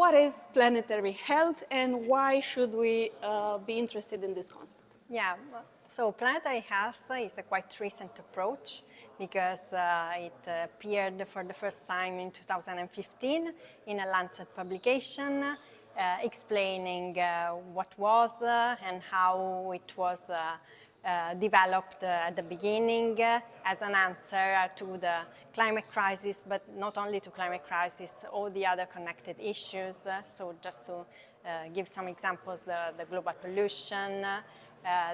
what is planetary health and why should we be interested in this concept? Yeah, so planetary health is a quite recent approach because it appeared for the first time in 2015 in a Lancet publication explaining what was and how it was developed at the beginning as an answer to the climate crisis, but not only to climate crisis, all the other connected issues. So just to give some examples, the global pollution,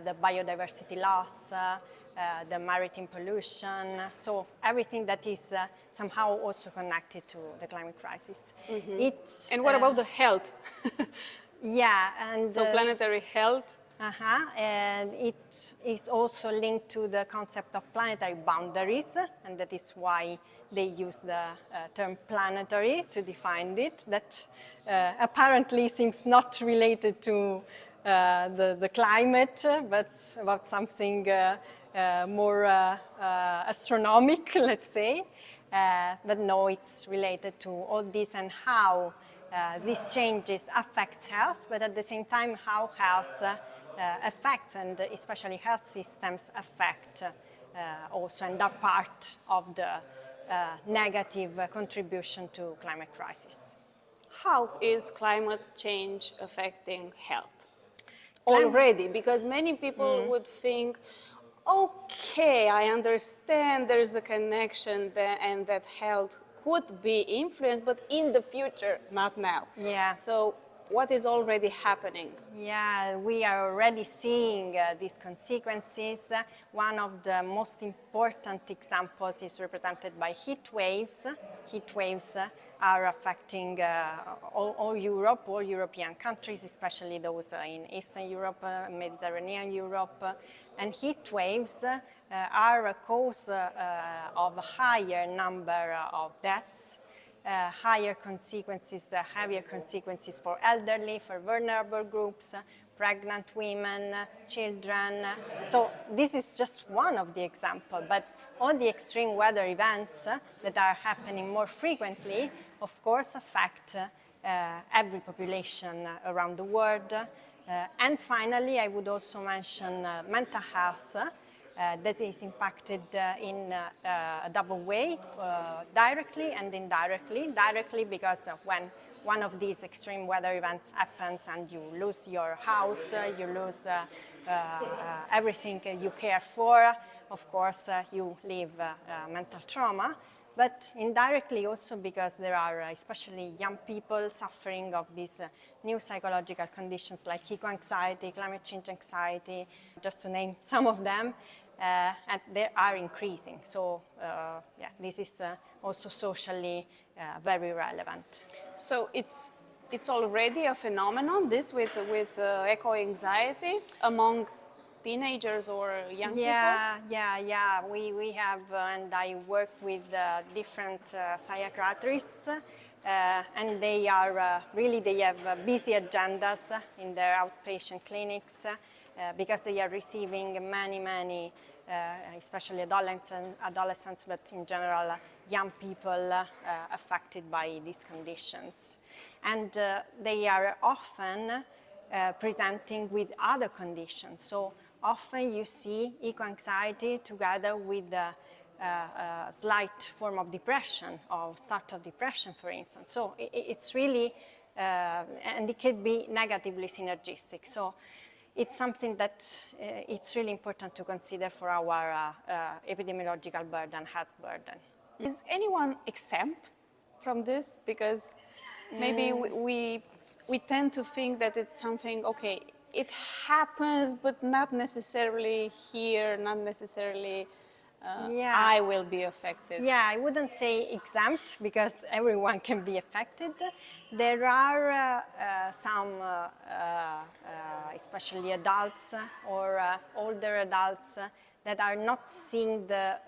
the biodiversity loss, the maritime pollution, so everything that is somehow also connected to the climate crisis. Mm-hmm. And what about the health? Yeah, and so planetary health. And it is also linked to the concept of planetary boundaries, and that is why they use the term planetary to define it. That apparently seems not related to the climate, but about something more astronomic, let's say. But no, it's related to all this and how these changes affect health, but at the same time how health affects, and especially health systems affect also and are part of the negative contribution to climate crisis. How is climate change affecting health? Already, because many people would think, okay, I understand there's a connection there and that health could be influenced, but in the future, not now. Yeah. So what is already happening? Yeah, we are already seeing these consequences. One of the most important examples is represented by heat waves. Heat waves are affecting all Europe, all European countries, especially those in Eastern Europe, Mediterranean Europe. And heat waves are a cause of a higher number of deaths, higher consequences, heavier consequences for elderly, for vulnerable groups, pregnant women, children. So this is just one of the examples, but all the extreme weather events that are happening more frequently, of course, affect every population around the world. And finally, I would also mention mental health. That is impacted in a double way, directly and indirectly. Directly because when one of these extreme weather events happens and you lose your house, you lose everything you care for, of course you live mental trauma. But indirectly also because there are especially young people suffering of these new psychological conditions like eco-anxiety, climate change anxiety, just to name some of them. And they are increasing. So yeah, this is also socially very relevant. So it's already a phenomenon, this with eco-anxiety among teenagers or young people? Yeah. We have, and I work with different psychiatrists, and they are really, they have busy agendas in their outpatient clinics because they are receiving many especially adolescents, but in general young people affected by these conditions. And they are often presenting with other conditions. So often you see eco-anxiety together with a slight form of depression, or start of depression, for instance. So it's really, and it can be negatively synergistic. So it's something that it's really important to consider for our epidemiological burden, health burden. Is anyone exempt from this? Because maybe we tend to think that it's something, okay, it happens, but not necessarily here, not necessarily I will be affected. Yeah, I wouldn't say exempt because everyone can be affected. There are some, especially adults or older adults, that are not seeing the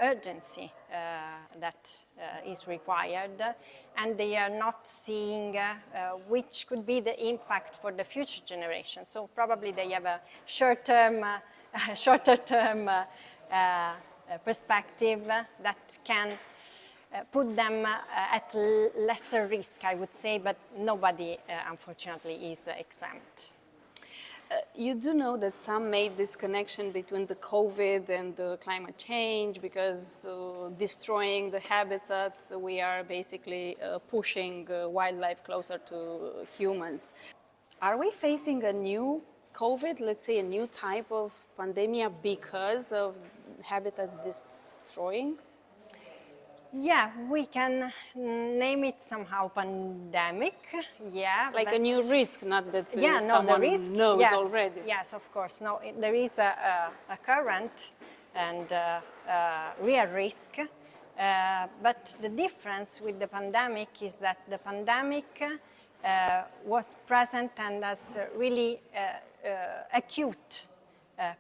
urgency that is required, and they are not seeing which could be the impact for the future generation. So probably they have a shorter term perspective that can put them at lesser risk, I would say, but nobody, unfortunately, is exempt. You do know that some made this connection between the COVID and the climate change because destroying the habitats, we are basically pushing wildlife closer to humans. Are we facing a new COVID, let's say a new type of pandemic because of habitats destroying? Yeah, we can name it somehow pandemic, yeah. Like a new risk, not that yeah, someone the risk, knows yes, already. Yes, of course. No, there is a current and real risk, but the difference with the pandemic is that the pandemic was present and has really acute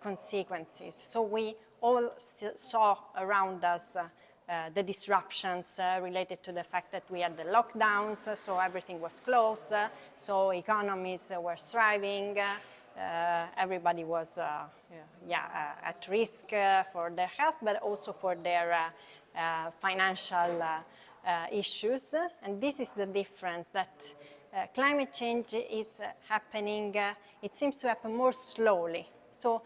consequences. So we all saw around us the disruptions related to the fact that we had the lockdowns, so everything was closed, so economies were thriving, everybody was at risk for their health, but also for their financial issues. And this is the difference, that climate change is happening, it seems to happen more slowly. So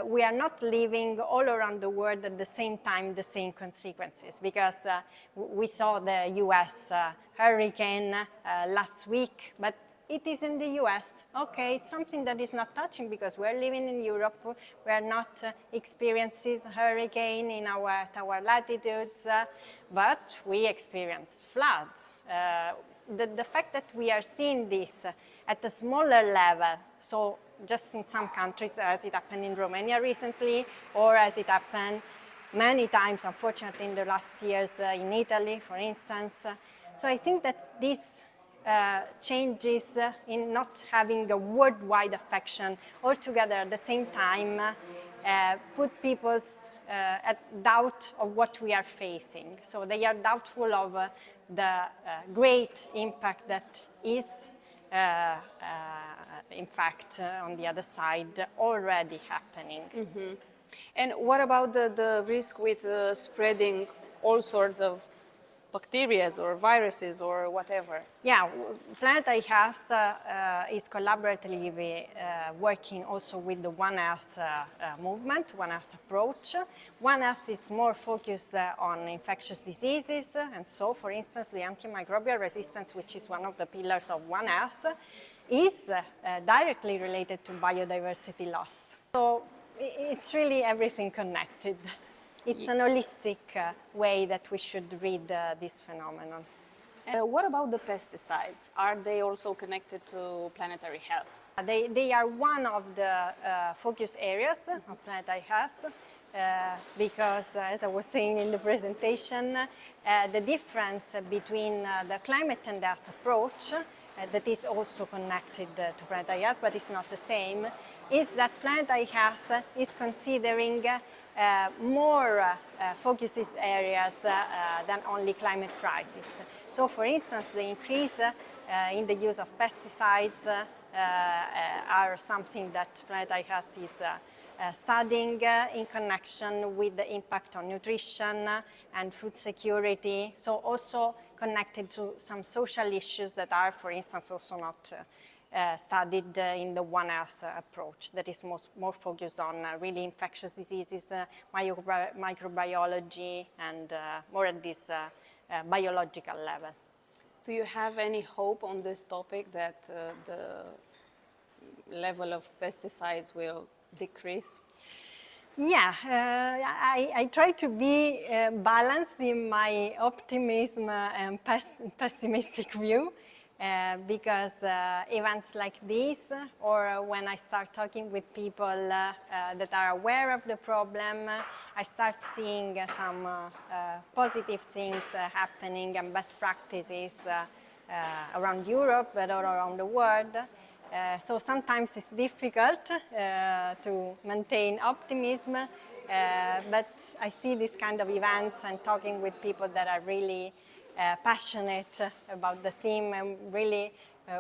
we are not living all around the world at the same time the same consequences, because we saw the US hurricane last week, but it is in the US. Okay, it's something that is not touching because we're living in Europe, we are not experiencing hurricane in our latitudes, but we experience floods. The fact that we are seeing this at a smaller level, so just in some countries, as it happened in Romania recently, or as it happened many times, unfortunately, in the last years in Italy, for instance. So I think that this changes in not having a worldwide affection altogether at the same time put people's at doubt of what we are facing. So they are doubtful of the great impact that is in fact, on the other side, already happening. Mm-hmm. And what about the risk with spreading all sorts of bacteria or viruses or whatever? Yeah, Planetary Health is collaboratively working also with the One Earth movement, One Earth approach. One Earth is more focused on infectious diseases, and so, for instance, the antimicrobial resistance, which is one of the pillars of One Earth, is directly related to biodiversity loss. So it's really everything connected. It's an holistic way that we should read this phenomenon. What about the pesticides? Are they also connected to planetary health? They are one of the focus areas of planetary health because, as I was saying in the presentation, the difference between the climate and earth approach that is also connected to planetary health, but it's not the same, is that planetary health is considering more focuses areas than only climate crisis. So, for instance, the increase in the use of pesticides are something that planetary health is studying in connection with the impact on nutrition and food security. So also connected to some social issues that are, for instance, also not studied in the One Earth approach that is more focused on really infectious diseases, microbiology, and more at this biological level. Do you have any hope on this topic that the level of pesticides will decrease? Yeah, I try to be balanced in my optimism and pessimistic view. Because events like this, or when I start talking with people that are aware of the problem, I start seeing some positive things happening and best practices around Europe, but all around the world. So sometimes it's difficult to maintain optimism, but I see this kind of events and talking with people that are really passionate about the theme and really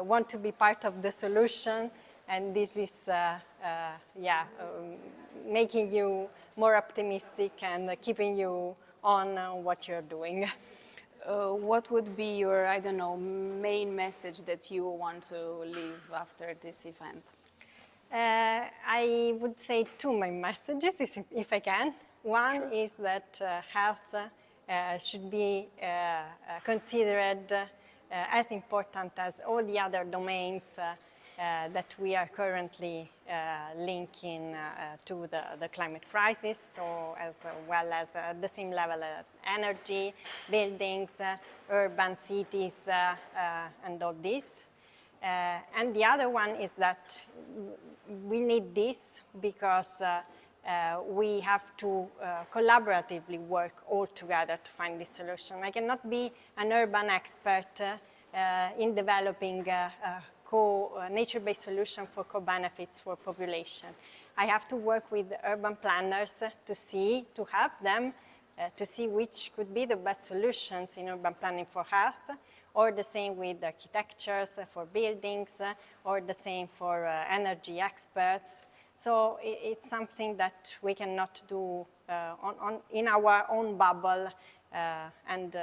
want to be part of the solution, and this is making you more optimistic and keeping you on what you're doing. what would be your, I don't know, main message that you want to leave after this event? I would say two main messages, if I can. One is that health should be considered as important as all the other domains that we are currently linking to the climate crisis, so as well as at the same level energy, buildings, urban cities, and all this. And the other one is that we need this because we have to collaboratively work all together to find this solution. I cannot be an urban expert in developing nature-based solution for co-benefits for population. I have to work with urban planners to help them to see which could be the best solutions in urban planning for health, or the same with architectures for buildings, or the same for energy experts. So it's something that we cannot do in our own bubble, and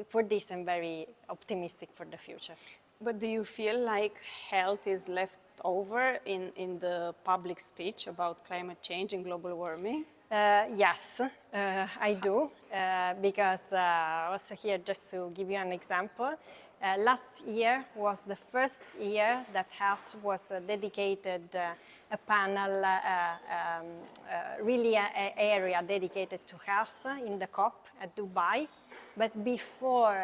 for this I'm very optimistic for the future. But do you feel like health is left over in the public speech about climate change and global warming? Yes, I do, because also here, just to give you an example, last year was the first year that health was dedicated a panel, really an area dedicated to health in the COP at Dubai. But before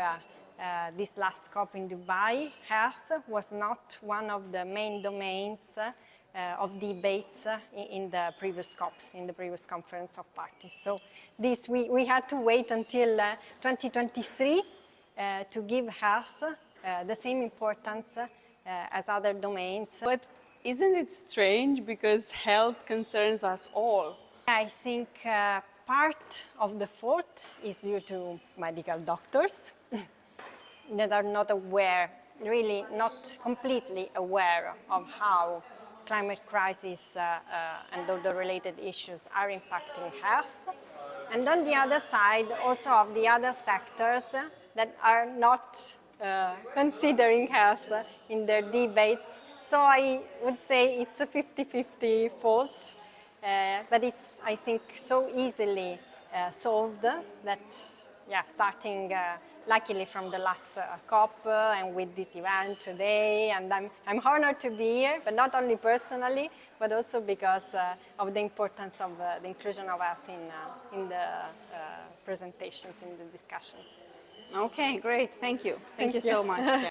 this last COP in Dubai, health was not one of the main domains of debates in the previous COPs, in the previous conference of parties. So this we had to wait until 2023 to give health the same importance as other domains. But isn't it strange because health concerns us all? I think part of the fault is due to medical doctors that are not aware, really not completely aware of how climate crisis and all the related issues are impacting health. And on the other side, also of the other sectors that are not considering health in their debates. So I would say it's a 50-50 fault, but it's, I think, so easily solved that, yeah, starting luckily from the last COP and with this event today, and I'm honored to be here, but not only personally, but also because of the importance of the inclusion of health in the presentations, in the discussions. Okay, great, thank you. Thank you so much.